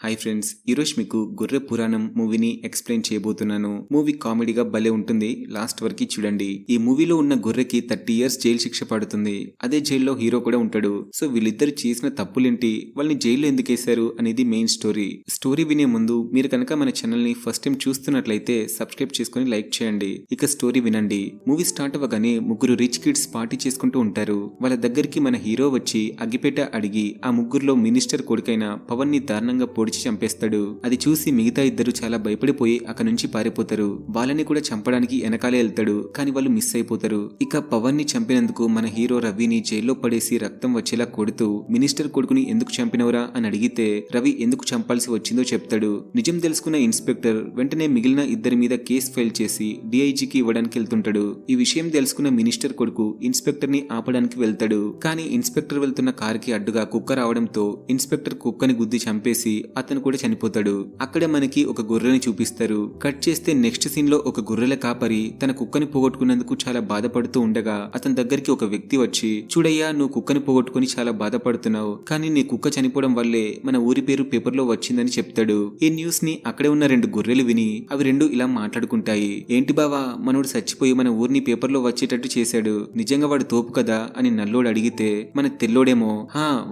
Hi friends, ఈరోజు మీకు గొర్రె పురాణం మూవీని ఎక్స్ప్లెయిన్ చేయబోతున్నాను. మూవీ కామెడీగా భలే ఉంటుంది, లాస్ట్ వరకు చూడండి. ఈ మూవీలో ఉన్న గొర్రెకి 30 years జైలు శిక్ష పడుతుంది. అదే జైల్లో హీరో కూడా ఉంటాడు. సో వీళ్ళిద్దరు చేసిన తప్పులేంటి, వాళ్ళని జైల్లో ఎందుకు వేశారు అనేది మెయిన్ స్టోరీ. స్టోరీ వినే ముందు మీరు కనుక మన ఛానల్ ని ఫస్ట్ టైం చూస్తున్నట్లయితే సబ్స్క్రైబ్ చేసుకుని లైక్ చేయండి. ఇక స్టోరీ వినండి. మూవీ స్టార్ట్ అవ్వగానే ముగ్గురు రిచ్ కిడ్స్ పార్టీ చేసుకుంటూ ఉంటారు. వాళ్ళ దగ్గరికి మన హీరో వచ్చి అగ్గిపేట అడిగి ఆ ముగ్గురులో మినిస్టర్ కొడుకైన పవన్ ని దారుణంగా పొడిచి చంపేస్తాడు. అది చూసి మిగతా ఇద్దరు చాలా భయపడిపోయి అక్కడి నుంచి పారిపోతారు. వాళ్ళని కూడా చంపడానికి వెనకాలే వెళ్తాడు, కానీ వాళ్ళు మిస్ అయిపోతారు. ఇక పవన్ ని చంపినందుకు మన హీరో రవిని జైల్లో పడేసి రక్తం వచ్చేలా కొడుతూ మినిస్టర్ కొడుకుని ఎందుకు చంపినవరా అని అడిగితే రవి ఎందుకు చంపాల్సి వచ్చిందో చెప్తాడు. నిజం తెలుసుకున్న ఇన్స్పెక్టర్ వెంటనే మిగిలిన ఇద్దరి మీద కేసు ఫైల్ చేసి డిఐజీకి ఇవ్వడానికి వెళ్తుంటాడు. ఈ విషయం తెలుసుకున్న మినిస్టర్ కొడుకు ఇన్స్పెక్టర్ ని ఆపడానికి వెళ్తాడు. కానీ ఇన్స్పెక్టర్ వెళ్తున్న కారుకి అడ్డుగా కుక్క రావడంతో ఇన్స్పెక్టర్ కుక్కని గుద్ది చంపేసి అతను కూడా చనిపోతాడు. అక్కడే మనకి ఒక గొర్రెని చూపిస్తారు. కట్ చేస్తే నెక్స్ట్ సీన్ లో ఒక గొర్రెల కాపరి తన కుక్కని పోగొట్టుకున్నందుకు చాలా బాధపడుతూ ఉండగా అతని దగ్గరికి ఒక వ్యక్తి వచ్చి, చూడయ్యా, నువ్వు కుక్కని పోగొట్టుకుని చాలా బాధపడుతున్నావు, కానీ నీ కుక్క చనిపోవడం వల్లే మన ఊరి పేరు పేపర్ లో వచ్చిందని చెప్తాడు. ఈ న్యూస్ ని అక్కడే ఉన్న రెండు గొర్రెలు విని అవి రెండు ఇలా మాట్లాడుకుంటాయి. ఏంటి బావా, మనోడు చచ్చిపోయి మన ఊరిని పేపర్ లో వచ్చేటట్టు చేశాడు, నిజంగా వాడు తోపు కదా అని నల్లోడు అడిగితే మన తెల్లోడేమో,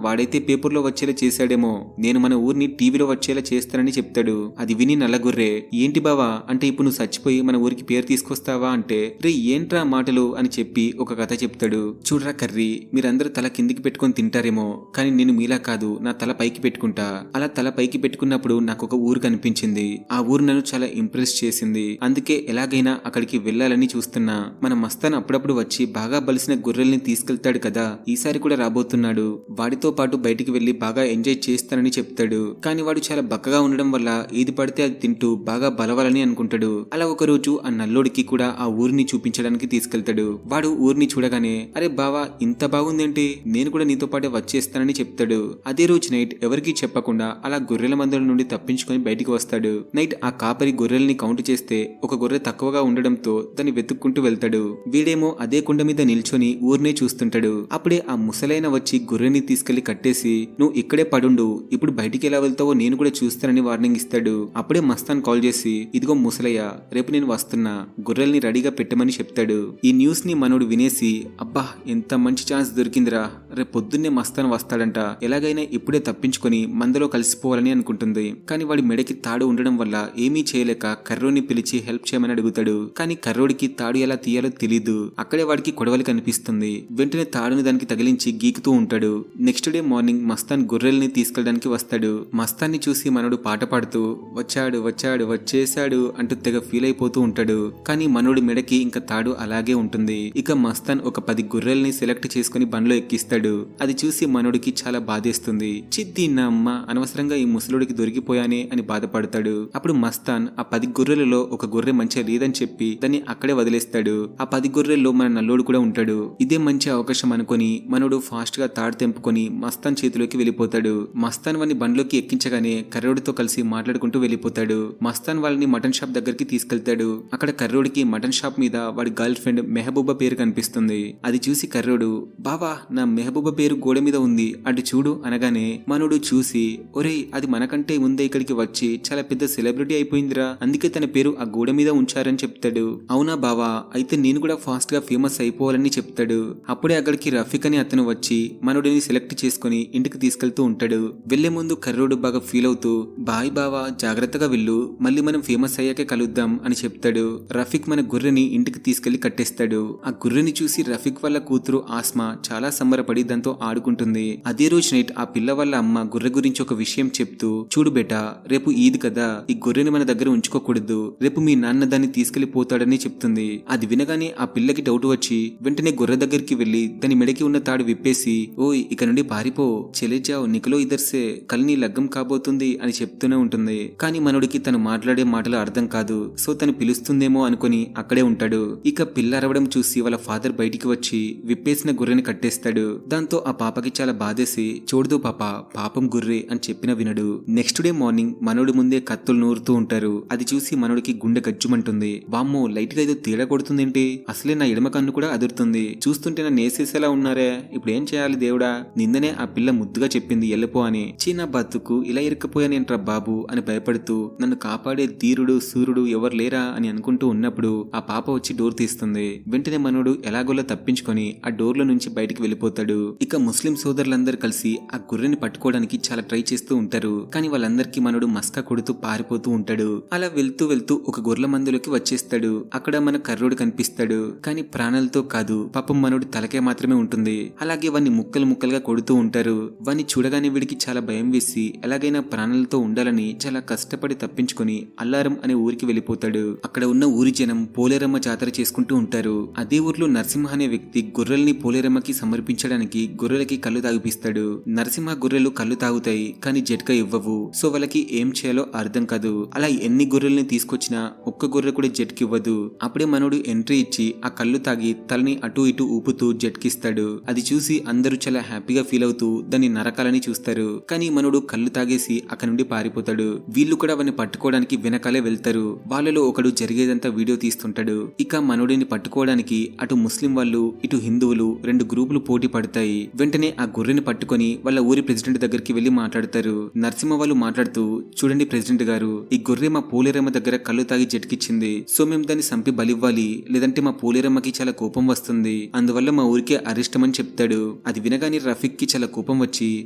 వాడైతే పేపర్ లో వచ్చేలా చేశాడేమో, నేను మన ఊరిని టీవీలో వచ్చేలా చేస్తానని చెప్తాడు. అది విని నల్లగొర్రె, ఏంటి బావా, అంటే ఇప్పుడు నువ్వు చచ్చిపోయి మన ఊరికి పేరు తీసుకొస్తావా అంటే, రే ఏంట్రా మాటలు అని చెప్పి ఒక కథ చెప్తాడు. చూడరా కర్రీ, మీరందరూ తల కిందికి పెట్టుకొని తింటారేమో, కానీ నేను మీలా కాదు, నా తల పైకి పెట్టుకుంటా. అలా తల పైకి పెట్టుకున్నప్పుడు నాకు ఒక ఊరు కనిపించింది. ఆ ఊరు నన్ను చాలా ఇంప్రెస్ చేసింది, అందుకే ఎలాగైనా అక్కడికి వెళ్ళాలని చూస్తున్నా. మన మస్తాన్ అప్పుడప్పుడు వచ్చి బాగా బలిసిన గొర్రెల్ని తీసుకెళ్తాడు కదా, ఈసారి కూడా రాబోతున్నాడు. వాడితో పాటు బయటికి వెళ్లి బాగా ఎంజాయ్ చేస్తానని చెప్తాడు. కానీ వాడు చాలా బక్కగా ఉండడం వల్ల ఏది పడితే అది తింటూ బాగా బలవాలని అనుకుంటాడు. అలా ఒక రోజు ఆ నల్లోడికి కూడా ఆ ఊరిని చూపించడానికి తీసుకెళ్తాడు. వాడు ఊరిని చూడగానే, అరే బావా, ఇంత బాగుందేంటి, నేను కూడా నీతో పాటే వచ్చేస్తానని చెప్తాడు. అదే రోజు నైట్ ఎవరికీ చెప్పకుండా అలా గొర్రెల మందల నుండి తప్పించుకొని బయటికి వస్తాడు. నైట్ ఆ కాపరి గొర్రెల్ని కౌంట్ చేస్తే ఒక గొర్రె తక్కువగా ఉండడంతో దాన్ని వెతుక్కుంటూ వెళ్తాడు. వీడేమో అదే కొండ మీద నిల్చొని ఊరినే చూస్తుంటాడు. అప్పుడే ఆ ముసలైన వచ్చి గొర్రెని తీసుకెళ్లి కట్టేసి, నువ్వు ఇక్కడే పడుండు, ఇప్పుడు బయటికి ఎలా వెళ్తావో నేను కూడా చూస్తానని వార్నింగ్ ఇస్తాడు. అప్పుడే మస్తాన్ కాల్ చేసి, ఇదిగో ముసలయ్య, రేపు నేను వస్తున్నా, గొర్రెల్ని రెడీగా పెట్టమని చెప్తాడు. ఈ న్యూస్ ని మనోడు వినేసి, అబ్బా ఎంత మంచి ఛాన్స్ దొరికిందిరా, రేపు పొద్దున్నే మస్తాన్ వస్తాడంట, ఎలాగైనా ఇప్పుడే తప్పించుకొని మందలో కలిసిపోవాలని అనుకుంటుంది. కానీ వాడి మెడకి తాడు ఉండడం వల్ల ఏమీ చేయలేక కర్రోని పిలిచి హెల్ప్ చేయమని అడుగుతాడు. కానీ కర్రోడికి తాడు ఎలా తీయాలో తెలీదు. అక్కడే వాడికి కొడవలి కనిపిస్తుంది. వెంటనే తాడుని దానికి తగిలించి గీకుతూ ఉంటాడు. నెక్స్ట్ డే మార్నింగ్ మస్తాన్ గొర్రెల్ని తీసుకెళ్ళడానికి వస్తాడు. మస్తాన్ని చూసి మనోడు పాట పాడుతూ, వచ్చాడు వచ్చాడు వచ్చేశాడు అంటూ తెగ ఫీల్ అయిపోతూ ఉంటాడు. కానీ మనోడి మెడకి ఇంకా తాడు అలాగే ఉంటుంది. ఇక మస్తాన్ ఒక 10 గొర్రెల్ని సెలెక్ట్ చేసుకుని బండ్లో ఎక్కిస్తాడు. అది చూసి మనోడికి చాలా బాధేస్తుంది. చిద్ది నా అమ్మ, అనవసరంగా ఈ ముసలుడికి దొరికిపోయానే అని బాధపడతాడు. అప్పుడు మస్తాన్ ఆ 10 గొర్రెలలో ఒక గొర్రె మంచిగా లేదని చెప్పి దాన్ని అక్కడే వదిలేస్తాడు. ఆ 10 గొర్రెల్లో మన నల్లోడు కూడా ఉంటాడు. ఇదే మంచి అవకాశం అనుకుని మనోడు ఫాస్ట్ గా తాడు తెంపుకొని మస్తాన్ చేతిలోకి వెళ్ళిపోతాడు. మస్తాన్ వాని బండ్లోకి ఎక్కించగానే కర్రోడితో కలిసి మాట్లాడుకుంటూ వెళ్ళిపోతాడు. మస్తాన్ వాళ్ళని మటన్ షాప్ దగ్గరికి తీసుకెళ్తాడు. అక్కడ కర్రోడికి మటన్ షాప్ మీద వాడి గర్ల్ ఫ్రెండ్ మెహబూబా పేరు కనిపిస్తుంది. అది చూసి కర్రోడు, బావా, నా మెహబూబా పేరు గోడ మీద ఉంది, అటు చూడు అనగానే మనోడు చూసి, ఒరేయ్, అది మనకంటే ముందే ఇక్కడికి వచ్చి చాలా పెద్ద సెలబ్రిటీ అయిపోయిందిరా, అందుకే తన పేరు ఆ గోడ మీద ఉంచారని చెప్తాడు. అవునా బావా, అయితే నేను కూడా ఫాస్ట్ గా ఫేమస్ అయిపోవాలని చెప్తాడు. అప్పుడే అక్కడికి రఫీక్ అని అతను వచ్చి మనోడిని సెలెక్ట్ చేసుకుని ఇంటికి తీసుకెళ్తూ ఉంటాడు. వెళ్లే ముందు కర్రోడు బాగా ఫీల్ అవుతూ, బాయ్ బావా, జాగ్రత్తగా వెళ్ళు, మళ్ళీ మనం ఫేమస్ అయ్యాకే కలుద్దాం అని చెప్తాడు. రఫీక్ మన గొర్రెని ఇంటికి తీసుకెళ్లి కట్టేస్తాడు. ఆ గొర్రెని చూసి రఫీక్ వాళ్ళ కూతురు ఆస్మా చాలా సంబరపడి దాంతో ఆడుకుంటుంది. అదే రోజు నైట్ ఆ పిల్ల వాళ్ళ అమ్మ గొర్రె గురించి ఒక విషయం చెప్తూ, చూడు బేటా, రేపు ఈద్ కదా, ఈ గొర్రెని మన దగ్గర ఉంచుకోకూడదు, రేపు మీ నాన్న దాన్ని తీసుకెళ్లిపోతాడని చెప్తుంది. అది వినగానే ఆ పిల్లకి డౌట్ వచ్చి వెంటనే గొర్రె దగ్గరికి వెళ్లి దాని మెడకి ఉన్న తాడు విప్పేసి, ఓయ్, ఇక నుండి పారిపో, చెలేజావ్, నికలో ఇదర్సే, కల్ని లగ్గం కాబోతుంది అని చెప్తూనే ఉంటుంది. కానీ మనోడికి తను మాట్లాడే మాటలు అర్థం కాదు. సో తను పిలుస్తుందేమో అనుకుని అక్కడే ఉంటాడు. ఇక పిల్ల అరవడం చూసి వాళ్ళ ఫాదర్ బయటికి వచ్చి విప్పేసిన గొర్రెని కట్టేస్తాడు. దాంతో ఆ పాపకి చాలా బాధేసి, చూడదు పాప, పాపం గొర్రె అని చెప్పిన వినడు. నెక్స్ట్ డే మార్నింగ్ మనోడి ముందే కత్తులు నూరుతూ ఉంటారు. అది చూసి మనోడికి గుండె గజ్జుమంటుంది. వామ్మో, లైట్ గా ఏదో తేడా కొడుతుందేంటి, అసలే నా ఎడమ కన్ను కూడా అదురుతుంది, చూస్తుంటే నా నేసేసేలా ఉన్నారే, ఇప్పుడు ఏం చేయాలి దేవుడా, నిందనే ఆ పిల్ల ముద్దుగా చెప్పింది వెళ్ళిపో అని. చిన్న బతుకు ఇలా ఇలా ఇరుక్కుపోయానేంట్రా బాబు అని భయపడుతూ నన్ను కాపాడే ధీరుడు సూర్యుడు ఎవరు లేరా అని అనుకుంటూ ఉన్నప్పుడు ఆ పాప వచ్చి డోర్ తీస్తుంది. వెంటనే మనోడు ఎలాగోలా తప్పించుకొని ఆ డోర్ల నుంచి బయటికి వెళ్ళిపోతాడు. ఇక ముస్లిం సోదరులందరూ కలిసి ఆ గొర్రెని పట్టుకోవడానికి చాలా ట్రై చేస్తూ ఉంటారు. కానీ వాళ్ళందరికీ మనోడు మస్కా కొడుతూ పారిపోతూ ఉంటాడు. అలా వెళ్తూ వెళ్తూ ఒక గొర్రెల మందులోకి వచ్చేస్తాడు. అక్కడ మన కర్రోడు కనిపిస్తాడు. కానీ ప్రాణాలతో కాదు, పాపం మనోడు తలకే మాత్రమే ఉంటుంది. అలాగే వాన్ని ముక్కలు ముక్కలుగా కొడుతూ ఉంటారు. వాన్ని చూడగానే వీడికి చాలా భయం వేసి ఎలాగైనా ప్రాణాలతో ఉండాలని చాలా కష్టపడి తప్పించుకొని అల్లారం అనే ఊరికి వెళ్ళిపోతాడు. అక్కడ ఉన్న ఊరి జనం పోలేరమ్మ జాతర చేసుకుంటూ ఉంటారు. అదే ఊర్లో నరసింహ అనే వ్యక్తి గొర్రెల్ని పోలేరమ్మకి సమర్పించడానికి గొర్రెలకి కళ్ళు తాగిపిస్తాడు. నరసింహ గొర్రెలు కళ్ళు తాగుతాయి కానీ జట్కా ఇవ్వవు. సో వాళ్ళకి ఏం చేయాలో అర్థం కాదు. అలా ఎన్ని గొర్రెల్ని తీసుకొచ్చినా ఒక్క గొర్రె కూడా జట్కివ్వదు. అప్పుడే మనోడు ఎంట్రీ ఇచ్చి ఆ కళ్ళు తాగి తలని అటు ఇటు ఊపుతూ జట్కిస్తాడు. అది చూసి అందరూ చాలా హ్యాపీగా ఫీల్ అవుతూ దాన్ని నరకాలని చూస్తారు. కానీ మనోడు కళ్ళు తాగేసి అక్కడి నుండి పారిపోతాడు. వీళ్ళు కూడా వాడిని పట్టుకోవడానికి వెనకాలే వెళ్తారు. వాళ్ళలో ఒకడు జరిగేదంతా వీడియో తీస్తుంటాడు. ఇక మనోడిని పట్టుకోవడానికి అటు ముస్లిం వాళ్ళు ఇటు హిందువులు రెండు గ్రూపులు పోటీ పడతాయి. వెంటనే ఆ గొర్రెని పట్టుకొని వాళ్ళ ఊరి ప్రెసిడెంట్ దగ్గరికి వెళ్లి మాట్లాడతారు. నరసింహ వాళ్ళు మాట్లాడుతూ, చూడండి ప్రెసిడెంట్ గారు, ఈ గొర్రె మా పోలేరమ్మ దగ్గర కళ్ళు తాగి జట్కిచ్చింది. సో మేము దాన్ని సంపి బలివ్వాలి, లేదంటే మా పోలేరమ్మకి చాలా కోపం వస్తుంది. అందువల్ల మా ఊరికే అరిష్టమని చెప్తాడు. అది వినగానే రఫీక్ కి చాలా కోపం వచ్చి,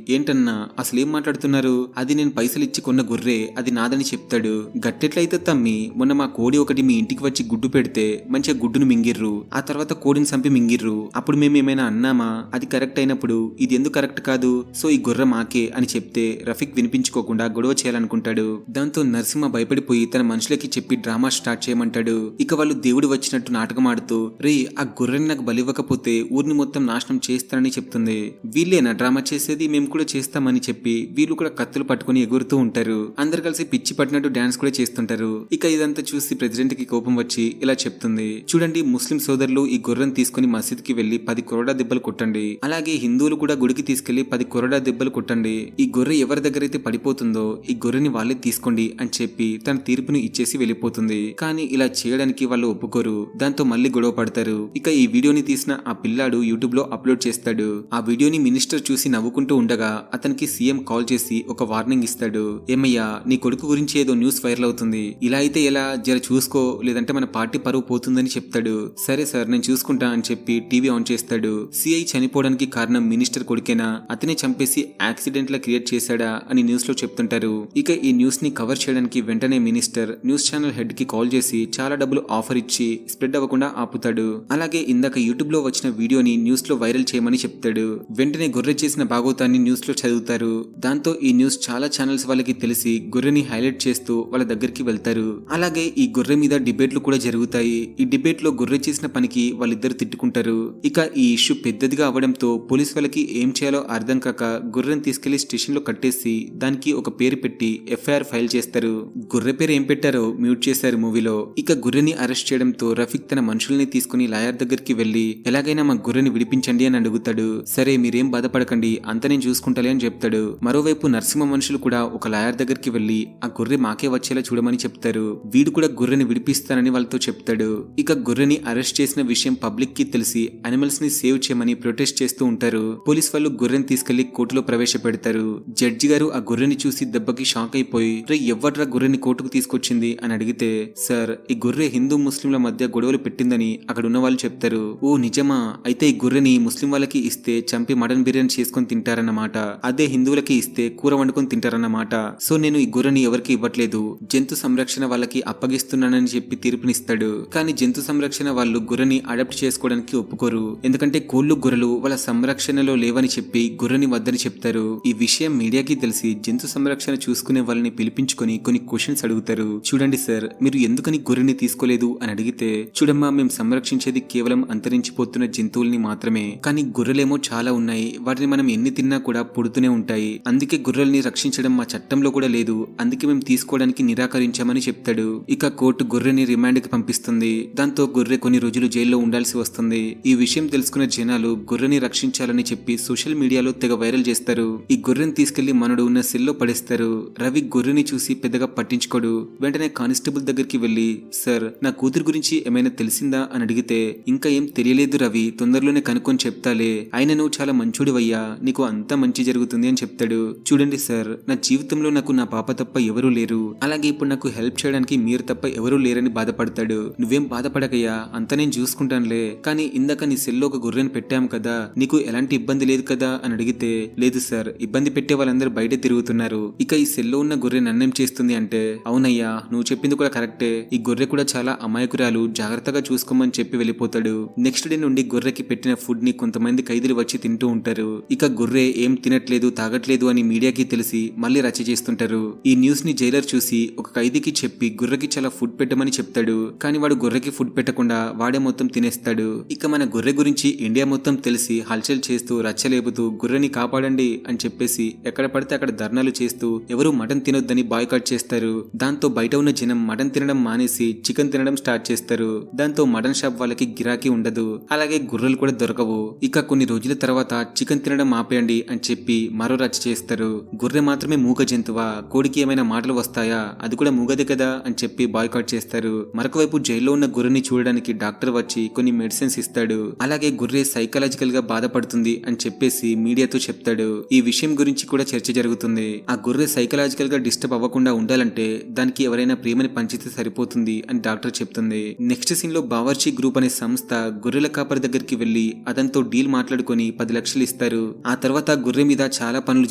ఏంటన్నా అసలేం మాట్లాడుతున్నారు? అది నేను పైసలు ఇచ్చి కొన్న గొర్రె, అది నాదని చెప్తాడు. గట్టెట్లయితే తమ్మి, మొన్న మా కోడి ఒకటి మీ ఇంటికి వచ్చి గుడ్డు పెడితే మంచిగా గుడ్డును మింగిర్రు, ఆ తర్వాత కోడిని సంపి మింగిర్రు. అప్పుడు మేము ఏమైనా అన్నామా? అది కరెక్ట్ అయినప్పుడు ఇది ఎందుకు కరెక్ట్ కాదు? సో ఈ గొర్రె మాకే అని చెప్తే రఫీక్ వినిపించుకోకుండా గొడవ చేయాలనుకుంటాడు. దాంతో నరసింహ భయపడిపోయి తన మనుషులకి చెప్పి డ్రామా స్టార్ట్ చేయమంటాడు. ఇక వాళ్ళు దేవుడు వచ్చినట్టు నాటకం ఆడుతూ, రే ఆ గొర్రెని నాకు బలివ్వకపోతే ఊరిని మొత్తం నాశనం చేస్తానని చెప్తుంది. వీళ్ళేనా డ్రామా చేసేది? మేము కూడా చేస్తామని చెప్పి వీళ్ళు కూడా కత్తులు పట్టుకుని ఎగురుతూ ఉంటారు. అందరు కలిసి పిచ్చి పట్టినట్టు డాన్స్ కూడా చేస్తుంటారు. ఇక ఇదంతా చూసి ప్రెసిడెంట్ కి కోపం వచ్చి ఇలా చెప్తుంది, చూడండి ముస్లిం సోదరులు ఈ గొర్రెను తీసుకుని మసీద్ కి వెళ్లి 10 కొరడా దెబ్బలు కొట్టండి. అలాగే హిందువులు కూడా గుడికి తీసుకెళ్లి 10 కొరడా దెబ్బలు కొట్టండి. ఈ గొర్రె ఎవరి దగ్గర అయితే పడిపోతుందో ఈ గొర్రెని వాళ్ళే తీసుకోండి అని చెప్పి తన తీర్పును ఇచ్చేసి వెళ్ళిపోతుంది. కానీ ఇలా చేయడానికి వాళ్ళు ఒప్పుకోరు. దాంతో మళ్ళీ గొడవ పడతారు. ఇక ఈ వీడియోని తీసిన ఆ పిల్లాడు యూట్యూబ్ లో అప్లోడ్ చేస్తాడు. ఆ వీడియోని మినిస్టర్ చూసి నవ్వుకుంటూ ఉండగా అతనికి సీఎం కాల్ చేసి ఒక వార్నింగ్ ఇస్తాడు. ఏమయ్యా, నీ కొడుకు గురించి ఏదో న్యూస్ వైరల్ అవుతుంది, ఇలా అయితే ఎలా, జర చూసుకో, లేదంటే మన పార్టీ పరువు పోతుందని చెప్తాడు. సరే సార్ నేను చూసుకుంటా అని చెప్పి టీవీ ఆన్ చేస్తాడు. సిఐ చనిపోవడానికి కారణం మినిస్టర్ కొడుకేనా, అతనే చంపేసి యాక్సిడెంట్ లా క్రియేట్ చేశాడా అని న్యూస్ లో చెప్తుంటారు. ఇక ఈ న్యూస్ ని కవర్ చేయడానికి వెంటనే మినిస్టర్ న్యూస్ ఛానల్ హెడ్ కి కాల్ చేసి చాలా డబ్బులు ఆఫర్ ఇచ్చి స్ప్రెడ్ అవ్వకుండా ఆపుతాడు. అలాగే ఇందాక యూట్యూబ్ లో వచ్చిన వీడియోని న్యూస్ లో వైరల్ చేయమని చెప్తాడు. వెంటనే గొర్రె చేసిన భాగోతాన్ని న్యూస్ లో చదువుతారు. దాంతో ఈ న్యూస్ చాలా ఛానల్స్ వాళ్ళకి తెలిసి గొర్రెని హైలైట్ చేస్తూ వాళ్ళ దగ్గరికి వెళ్తారు. అలాగే ఈ గొర్రె మీద డిబేట్లు కూడా జరుగుతాయి. ఈ డిబేట్ లో గొర్రె చేసిన పనికి వాళ్ళిద్దరు తిట్టుకుంటారు. ఇక ఈ ఇష్యూ పెద్దదిగా అవడంతో పోలీస్ వాళ్ళకి ఏం చేయాలో అర్థం కాక గొర్రెని తీసుకెళ్లి స్టేషన్ లో కట్టేసి దానికి ఒక పేరు పెట్టి ఎఫ్ఐఆర్ ఫైల్ చేస్తారు. గొర్రె పేరు ఏం పెట్టారో మ్యూట్ చేశారు మూవీలో. ఇక గొర్రెని అరెస్ట్ చేయడంతో రఫీక్ తన మనుషుల్ని తీసుకుని లాయర్ దగ్గరికి వెళ్లి ఎలాగైనా మా గొర్రెని విడిపించండి అని అడుగుతాడు. సరే మీరేం బాధపడకండి, అంత నేను చూసుకుంటాలే అని చెప్తాడు. మరోవైపు నరసింహ మనుషులు కూడా ఒక లాయర్ దగ్గరికి వెళ్లి ఆ గొర్రె మాకే వచ్చేలా చూడమని చెప్తారు. వీడు కూడా గొర్రెని విడిపిస్తానని వాళ్ళతో చెప్తాడు. ఇక గొర్రెని అరెస్ట్ చేసిన విషయం పబ్లిక్ కి తెలిసి అనిమల్స్ ని సేవ్ చేయమని ప్రొటెస్ట్ చేస్తూ ఉంటారు. పోలీస్ వాళ్ళు గొర్రెని తీసుకెళ్లి కోర్టులో ప్రవేశపెడతారు. జడ్జి గారు ఆ గొర్రెని చూసి దెబ్బకి షాక్ అయిపోయి, రే ఎవ్వడ్రా గొర్రెని కోర్టుకు తీసుకొచ్చింది అని అడిగితే, సార్ ఈ గొర్రె హిందూ ముస్లింల మధ్య గొడవలు పెట్టిందని అక్కడ ఉన్న వాళ్ళు చెప్తారు. ఓ నిజమా? అయితే ఈ గొర్రెని ముస్లిం వాళ్ళకి ఇస్తే చంపి మటన్ బిర్యానీ చేసుకుని తింటారన్నమాట, అదే హిందువులకి ఇస్తే కూర వండుకొని తింటారన్నమాట. సో నేను ఈ గొర్రెని ఎవరికి ఇవ్వట్లేదు, జంతు సంరక్షణ వాళ్ళకి అప్పగిస్తున్నానని చెప్పి తీర్పునిస్తాడు. కానీ జంతు సంరక్షణ వాళ్ళు గొర్రెని అడాప్ట్ చేసుకోవడానికి ఒప్పుకోరు. ఎందుకంటే కోళ్లు గొర్రెలు వాళ్ళ సంరక్షణలో లేవని చెప్పి గొర్రెని వద్దని చెప్తారు. ఈ విషయం మీడియాకి తెలిసి జంతు సంరక్షణ చూసుకునే వాళ్ళని పిలిపించుకొని కొన్ని క్వశ్చన్స్ అడుగుతారు. చూడండి సార్, మీరు ఎందుకని గొర్రెని తీసుకోలేదు అని అడిగితే, చూడమ్మా మేము సంరక్షించేది కేవలం అంతరించిపోతున్న జంతువుల్ని మాత్రమే, కానీ గొర్రెలేమో చాలా ఉన్నాయి, వాటిని మనం ఎన్ని తిన్నా కూడా పుడుతూనే ఉంటాయి. అందుకే గొర్రెల్ని రక్షించడం మా చట్టంలో కూడా లేదు, అందుకే మేము తీసుకోవడానికి నిరాకరించామని చెప్తాడు. ఇక కోర్టు గొర్రెని రిమాండ్ కి పంపిస్తుంది. దాంతో గొర్రె కొన్ని రోజులు జైల్లో ఉండాల్సి వస్తుంది. ఈ విషయం తెలుసుకున్న జనాలు గొర్రెని రక్షించాలని చెప్పి సోషల్ మీడియాలో తెగ వైరల్ చేస్తారు. ఈ గొర్రెని తీసుకెళ్లి మనడు ఉన్న సెల్లో పడేస్తారు. రవి గొర్రెని చూసి పెద్దగా పట్టించుకోడు. వెంటనే కానిస్టేబుల్ దగ్గరికి వెళ్లి, సార్ నా కూతురు గురించి ఏమైనా తెలిసిందా అని అడిగితే, ఇంకా ఏం తెలియలేదు రవి, తొందరలోనే కనుక్కొని చెప్తాలే, ఆయన నువ్వు చాలా మంచోడివయ్యా, నీకు అంతా మంచి జరుగుతుంది అని చెప్తాడు. చూడండి సార్, సార్, నా జీవితంలో నాకు నా పాప తప్ప ఎవరూ లేరు, అలాగే ఇప్పుడు నాకు హెల్ప్ చేయడానికి మీరు తప్ప ఎవరూ లేరని బాధపడతాడు. నువ్వేం బాధపడకయ్యా, అంతా నేను చూసుకుంటానులే, కానీ ఇందాక నీ సెల్లో ఒక గొర్రెను పెట్టాం కదా, నీకు ఎలాంటి ఇబ్బంది లేదు కదా అని అడిగితే, లేదు సార్, ఇబ్బంది పెట్టే వాళ్ళందరూ బయట తిరుగుతున్నారు, ఇక ఈ సెల్లో ఉన్న గొర్రె నన్నేం చేస్తుంది అంటే, అవునయ్యా నువ్వు చెప్పింది కూడా కరెక్టే, ఈ గొర్రె కూడా చాలా అమాయకురాలు, జాగ్రత్తగా చూసుకోమని చెప్పి వెళ్ళిపోతాడు. నెక్స్ట్ డే నుండి గొర్రెకి పెట్టిన ఫుడ్ ని కొంతమంది ఖైదీలు వచ్చి తింటూ ఉంటారు. ఇక గొర్రె ఏం తినట్లేదు తాగట్లేదు అని మీడియాకి తెలిసి మళ్ళీ రచ్చ చేస్తుంటారు. ఈ న్యూస్ ని జైలర్ చూసి ఒక ఖైదీకి చెప్పి గొర్రెకి చాలా ఫుడ్ పెట్టమని చెప్తాడు. కానీ వాడు గొర్రెకి ఫుడ్ పెట్టకుండా వాడే మొత్తం తినేస్తాడు. ఇక మన గొర్రె గురించి ఇండియా మొత్తం తెలిసి హల్చల్ చేస్తూ రచ్చలేపుతూ గొర్రెని కాపాడండి అని చెప్పేసి ఎక్కడ పడితే అక్కడ ధర్నాలు చేస్తూ ఎవరు మటన్ తినొద్దని బాయ్కాట్ చేస్తారు. దాంతో బయట ఉన్న జనం మటన్ తినడం మానేసి చికెన్ తినడం స్టార్ట్ చేస్తారు. దాంతో మటన్ షాప్ వాళ్ళకి గిరాకీ ఉండదు, అలాగే గొర్రెలు కూడా దొరకవు. ఇక కొన్ని రోజుల తర్వాత చికెన్ తినడం ఆపేయండి అని చెప్పి మరో రచ్చ చేస్తారు. గొర్రె మాత్రమే మూగ జంతువా, కోడికి ఏమైనా మాటలు వస్తాయా, అది కూడా మూగదే కదా అని చెప్పి బాయ్కాట్ చేస్తారు. మరొక వైపు జైల్లో ఉన్న గొర్రెని చూడడానికి డాక్టర్ వచ్చి కొన్ని మెడిసిన్స్ ఇస్తాడు. అలాగే గొర్రె సైకలాజికల్ గా బాధపడుతుంది అని చెప్పేసి మీడియాతో చెప్తాడు. ఈ విషయం గురించి కూడా చర్చ జరుగుతుంది. ఆ గొర్రె సైకలాజికల్ గా డిస్టర్బ్ అవ్వకుండా ఉండాలంటే దానికి ఎవరైనా ప్రేమని పంచితే సరిపోతుంది అని డాక్టర్ చెప్తుంది. నెక్స్ట్ సీన్ లో బావర్చి గ్రూప్ అనే సంస్థ గొర్రెల కాపరి దగ్గరికి వెళ్లి అతనితో డీల్ మాట్లాడుకొని 10 లక్షలు ఇస్తారు. ఆ తర్వాత గొర్రె మీద చాలా పనులు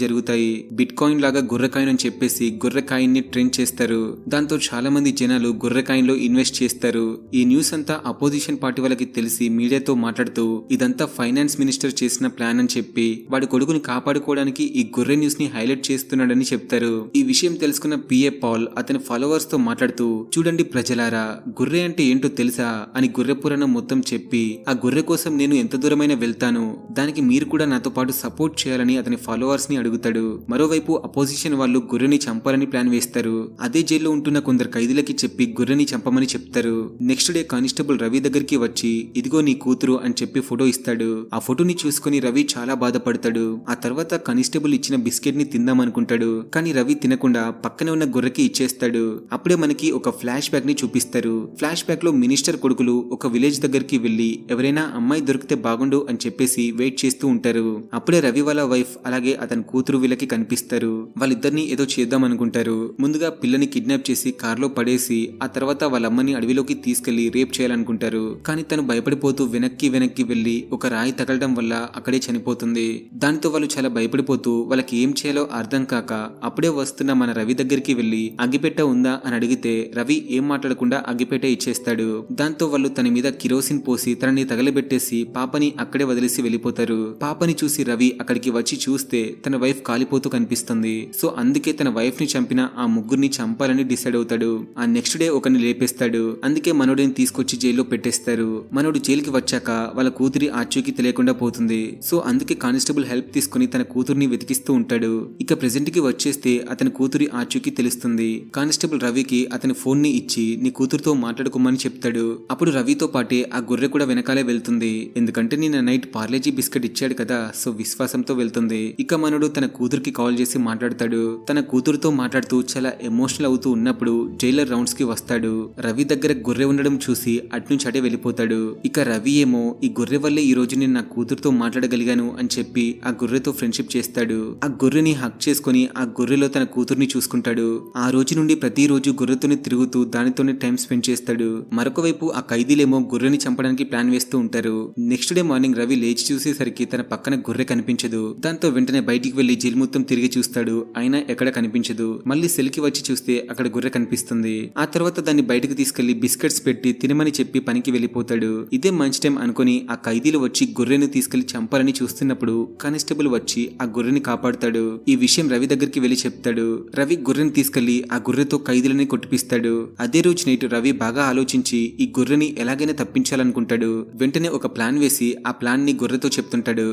జరుగుతాయి. బిట్ కాయిన్ లాగా గొర్రె కాయిన్ అని చెప్పేసి గొర్రె కాయిన్ ని ట్రెండ్ చేస్తారు. దాంతో చాలా మంది జనాలు గొర్రె కాయిన్ లో ఇన్వెస్ట్ చేస్తారు. ఈ న్యూస్ అంతా అపోజిషన్ పార్టీ వాళ్ళకి తెలిసి మీడియాతో మాట్లాడుతూ ఇదంతా ఫైనాన్స్ మినిస్టర్ చేసిన ప్లాన్ అని చెప్పి వాడి కొడుకుని కాపాడుకోవడానికి ఈ గొర్రె న్యూస్ ని హైలైట్ చేస్తున్నాడని చెప్తారు. ఈ విషయం తెలుసుకున్న పిఏ పాల్ అతని ఫాలోవర్స్ తో మాట్లాడుతూ, చూడండి ప్రజలారా, గొర్రె అంటే ఏంటో తెలుసా అని గొర్రె పురాణం మొత్తం చెప్పి ఆ గొర్రె కోసం నేను ఎంత దూరమైనా వెళ్తాను, దానికి మీరు కూడా నాతో పాటు సపోర్ట్ చేయాలని అతని ఫాలోవర్స్ ని అడుగుతాడు. మరోవైపు అపోజిషన్ వాళ్ళు గొర్రెని చంపాలని ప్లాన్ వేస్తారు. అదే జైల్లో ఉంటున్న కొందరు ఖైదీలకి చెప్పి గొర్రెని చంపమని చెప్తారు. నెక్స్ట్ డే కానిస్టేబుల్ రవి దగ్గరికి వచ్చి ఇదిగో నీ కూతురు అని చెప్పి ఫోటో ఇస్తాడు. ఆ ఫోటోని చూసుకుని రవి చాలా బాధపడతాడు. ఆ తర్వాత కానిస్టేబుల్ ఇచ్చిన బిస్కెట్ ని తిందామనుకుంటాడు, కానీ రవి తినకుండా పక్కనే ఉన్న గొర్రెకి ఇచ్చేస్తాడు. అప్పుడే మనకి ఒక ఫ్లాష్ బ్యాక్ ని చూపిస్తారు. ఫ్లాష్ బ్యాక్ లో మినిస్టర్ కొడుకులు ఒక విలేజ్ దగ్గరికి వెళ్లి ఎవరైనా అమ్మాయి దొరికితే బాగుండు అని చెప్పేసి వెయిట్ చేస్తూ ఉంటారు. అప్పుడే రవి వాళ్ళ వైఫ్ అలాగే అతని కూతురు వీళ్ళకి కనిపిస్తారు. వాళ్ళిద్దరిని ఏదో చేద్దాం అనుకుంటారు. ముందుగా పిల్లని కిడ్నాప్ చేసి కార్లో పడేసి ఆ తర్వాత వాళ్ళ అమ్మని అడవిలోకి తీసుకెళ్లి రేప్ చేయాలనుకుంటారు. కానీ తను భయపడిపోతూ వెనక్కి వెళ్లి ఒక రాయి తగలడం వల్ల అక్కడే చనిపోతుంది. దానితో వాళ్ళు చాలా భయపడిపోతూ వాళ్ళకి ఏం చేయాలో అర్థం కాక అప్పుడే వస్తున్న మన రవి దగ్గరికి వెళ్లి అగ్గిపెట్ట ఉందా అని అడిగితే రవి ఏం మాట్లాడకుండా అగ్గిపెట్ట ఇచ్చేస్తాడు. దాంతో వాళ్ళు తన మీద కిరోసిన్ పోసి తనని తగలబెట్టేసి పాపని అక్కడే వదిలేసి వెళ్ళిపోతారు. పాపని చూసి రవి అక్కడికి వచ్చి చూస్తే తన వైఫ్ కాలిపోతూ కనిపిస్తుంది. సో అందుకే తన వైఫ్ ని చంపిన ఆ ముగ్గురిని చంపాలని డిసైడ్ అవుతాడు. ఆ నెక్స్ట్ డే ఒకరిని లేపేస్తాడు. అందుకే మనోడిని తీసుకొచ్చి జైల్లో పెట్టేస్తారు. మనోడు జైలుకి వచ్చాక వాళ్ళ కూతురి ఆచూకీ తెలియకుండా పోతుంది. సో అందుకే కానిస్టేబుల్ హెల్ప్ తీసుకుని తన కూతుర్ని వెతికిస్తూ ఉంటాడు. ఇక ప్రెజెంట్ కి వచ్చేస్తే అతని కూతురి ఆచూకీ తెలుస్తుంది. కానిస్టేబుల్ రవికి అతని ఫోన్ ని ఇచ్చి నీ కూతురుతో మాట్లాడుకోమని చెప్తాడు. అప్పుడు రవితో పాటే ఆ గొర్రె కూడా వెనకాలే వెళ్తుంది. ఎందుకంటే నిన్న నైట్ పార్లేజీ బిస్కెట్ ఇచ్చాడు కదా, సో విశ్వాసంతో వెళ్తుంది. ఇక మనోడు తన కూతురికి కాల్ చేసి మాట్లాడతాడు. తన కూతురుతో మాట్లాడుతూ చాలా ఎమోషనల్ అవుతూ ఉన్నప్పుడు జైలర్ రౌండ్స్ కి వస్తాడు. రవి దగ్గర గొర్రె ఉండడం చూసి అట్నుంచి అటే వెళ్ళిపోతాడు. ఇక రవి ఏమో ఈ గొర్రె వల్లే ఈ రోజు నేను నా కూతురుతో మాట్లాడగలిగాను అని చెప్పి ఆ గొర్రెతో ఫ్రెండ్షిప్ చేస్తాడు. ఆ గొర్రెని హక్ చేసుకుని ఆ గొర్రెలో తన కూతుర్ని చూసుకుంటాడు. ఆ రోజు నుండి ప్రతిరోజు గొర్రెతోనే తిరుగుతూ దానితోనే టైం స్పెండ్ చేస్తాడు. మరొక వైపు ఆ ఖైదీలేమో గొర్రెని చంపడానికి ప్లాన్ వేస్తూ ఉంటారు. నెక్స్ట్ డే మార్నింగ్ రవి లేచి చూసేసరికి తన పక్కన గొర్రె కనిపించదు. దాంతో వెంటనే బయటికి వెళ్లి జైలు మొత్తం తిరిగి చూస్తాడు. అయినా ఎక్కడ కనిపించదు. మళ్ళీ సెల్ కి వచ్చి చూస్తే అక్కడ గొర్రె కనిపిస్తుంది. ఆ తర్వాత దాన్ని బయటకు తీసుకెళ్లి బిస్కెట్స్ పెట్టి తినమని చెప్పి పనికి వెళ్ళిపోతాడు. ఇదే మంచి టైం అనుకుని ఆ ఖైదీలు వచ్చి గొర్రెను తీసుకెళ్లి చంపాలని చూస్తున్నప్పుడు కానిస్టేబుల్ వచ్చి ఆ గొర్రెని కాపాడుతాడు. ఈ విషయం రవి దగ్గరికి వెళ్లి చెప్తాడు. రవి గొర్రెని తీసుకెళ్లి ఆ గొర్రెతో ఖైదీలని కొట్టిపిస్తాడు. అదే రోజు నైట్ రవి బాగా ఆలోచించి ఈ గొర్రెని ఎలాగైనా తప్పించాలనుకుంటాడు. వెంటనే ఒక ప్లాన్ వేసి ఆ ప్లాన్ ని గొర్రెతో చెప్తుంటాడు.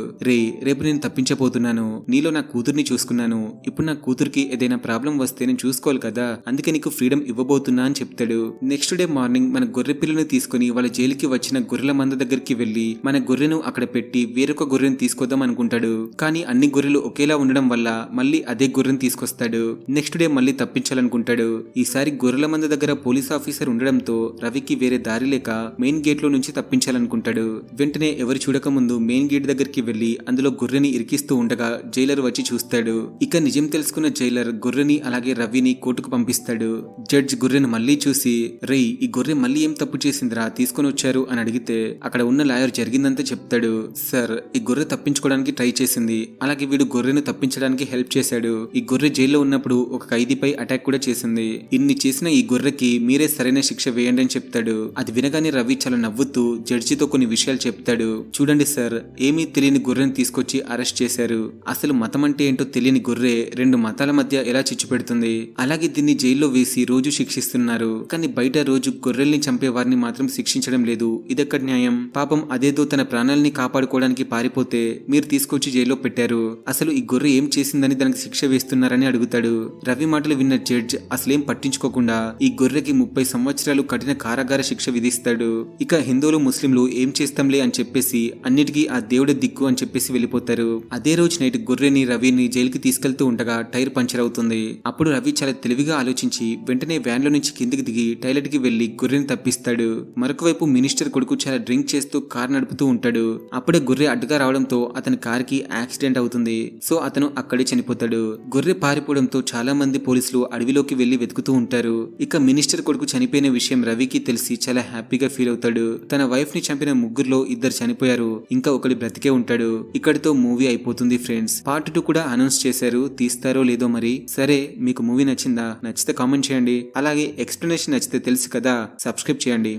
రేపు నేను తప్పించబోతున్నాను. నీలో నా కూతుర్ని చూసుకున్నాను. ఇప్పుడు నా కూతురికి ఏదైనా ప్రాబ్లం వస్తే నేను చూసుకోవాలి కదా, అందుకే నీకు ఫ్రీడమ్ ఇవ్వబోతున్నా అని చెప్తాడు. నెక్స్ట్ డే మార్నింగ్ మన గొర్రె పిల్లని తీసుకుని వాళ్ళ జైలుకి వచ్చిన గొర్రెల మంద దగ్గరికి వెళ్లి మన గొర్రెను అక్కడ పెట్టి వేరొక గొర్రెను తీసుకొద్దాం అనుకుంటాడు. కానీ అన్ని గొర్రెలు ఒకేలా ఉండడం వల్ల మళ్ళీ అదే గొర్రెను తీసుకొస్తాడు. నెక్స్ట్ డే మళ్ళీ తప్పించాలనుకుంటాడు. ఈసారి గొర్రెల మంద దగ్గర పోలీస్ ఆఫీసర్ ఉండడంతో రవికి వేరే దారి లేక మెయిన్ గేట్ లో నుంచి తప్పించాలనుకుంటాడు. వెంటనే ఎవరు చూడక ముందు మెయిన్ గేట్ దగ్గరికి వెళ్లి అందులో గొర్రెని ఇరికిస్తూ ఉండగా జైలర్ వచ్చి చూస్తాడు. ఇక నిజం తెలుసుకున్న జైలర్ గొర్రెని అలాగే రవిని కోర్టుకు పంపిస్తాడు. జడ్జ్ గొర్రెను మళ్ళీ చూసి, రేయ్ ఈ గొర్రె మళ్ళీ ఏం తప్పు చేసిందిరా తీసుకొని వచ్చారు అని అడిగితే అక్కడ ఉన్న లాయర్ జరిగిందంతా చెప్తాడు. సార్, ఈ గొర్రె తప్పించుకోవడానికి ట్రై చేసింది, అలాగే వీడు గొర్రెను తప్పించడానికి హెల్ప్ చేశాడు. ఈ గొర్రె జైల్లో ఉన్నప్పుడు ఒక ఖైదీపై అటాక్ కూడా చేసింది. ఇన్ని చేసిన ఈ గొర్రెకి మీరే సరైన శిక్ష వేయండి అని చెప్తాడు. అది వినగానే రవి చాలా నవ్వుతూ జడ్జితో కొన్ని విషయాలు చెప్తాడు. చూడండి సార్, ఏమీ తెలియని గొర్రెను తీసుకొచ్చి అరెస్ట్ చేశారు. అసలు మతం అంటే ఏంటో తెలియని గొర్రె రెండు మతాల మధ్య ఎలా చిచ్చు పెడుతుంది. అలాగే దీన్ని జైల్లో వేసి రోజు శిక్షిస్తున్నారు, కానీ బయట రోజు గొర్రెల్ని చంపే వారిని మాత్రం శిక్షించడం లేదు. ఇదెక్కడ న్యాయం? పాపం అదేదో తన ప్రాణాలని కాపాడుకోవడానికి పారిపోతే మీరు తీసుకొచ్చి జైల్లో పెట్టారు. అసలు ఈ గొర్రె ఏం చేసిందని దానికి శిక్ష వేస్తున్నారని అడుగుతాడు. రవి మాటలు విన్న జడ్జ్ అసలేం పట్టించుకోకుండా ఈ గొర్రెకి 30 సంవత్సరాలు కఠిన కారాగార శిక్ష విధిస్తాడు. ఇక హిందువులు ముస్లింలు ఏం చేస్తాంలే అని చెప్పేసి అన్నిటికీ ఆ దేవుడి దిక్కు అని చెప్పేసి వెళ్ళిపోతారు. అదే రోజు నైట్ గొర్రెని రవిని జైలుకి తీసుకెళ్తూ ఉండగా టైర్ పంచర్ అవుతుంది. అప్పుడు రవి చాలా తెలివిగా ఆలోచించి వెంటనే వ్యాన్ లో నుంచి కిందికి దిగి టాయిలెట్ కి వెళ్లి గొర్రెని తప్పిస్తాడు. మరొక వైపు మినిస్టర్ కొడుకు చాలా డ్రింక్ చేస్తూ కార్ నడుపుతూ ఉంటాడు. అప్పుడే గొర్రె అడ్డుగా రావడంతో అతని కార్ కి యాక్సిడెంట్ అవుతుంది. సో అతను అక్కడే చనిపోతాడు. గొర్రె పారిపోవడంతో చాలా మంది పోలీసులు అడవిలోకి వెళ్లి వెతుకుతూ ఉంటారు. ఇక మినిస్టర్ కొడుకు చనిపోయిన విషయం రవికి తెలిసి చాలా హ్యాపీగా ఫీల్ అవుతాడు. తన వైఫ్ ని చంపిన ముగ్గురులో 2 చనిపోయారు, ఇంకా ఒకటి బ్రతికే ఉంటాడు. ఇక్కడితో మూవీ అయిపోతుంది ఫ్రెండ్స్. పార్ట్ 2 కూడా అనౌన్స్ చేశారు, తీస్తారో లేదో మరి. సరే, మీకు మూవీ నచ్చిందా? నచ్చితే కామెంట్ చేయండి. అలాగే ఎక్స్ప్లెనేషన్ నచ్చితే తెలుసు కదా, సబ్స్క్రైబ్ చేయండి.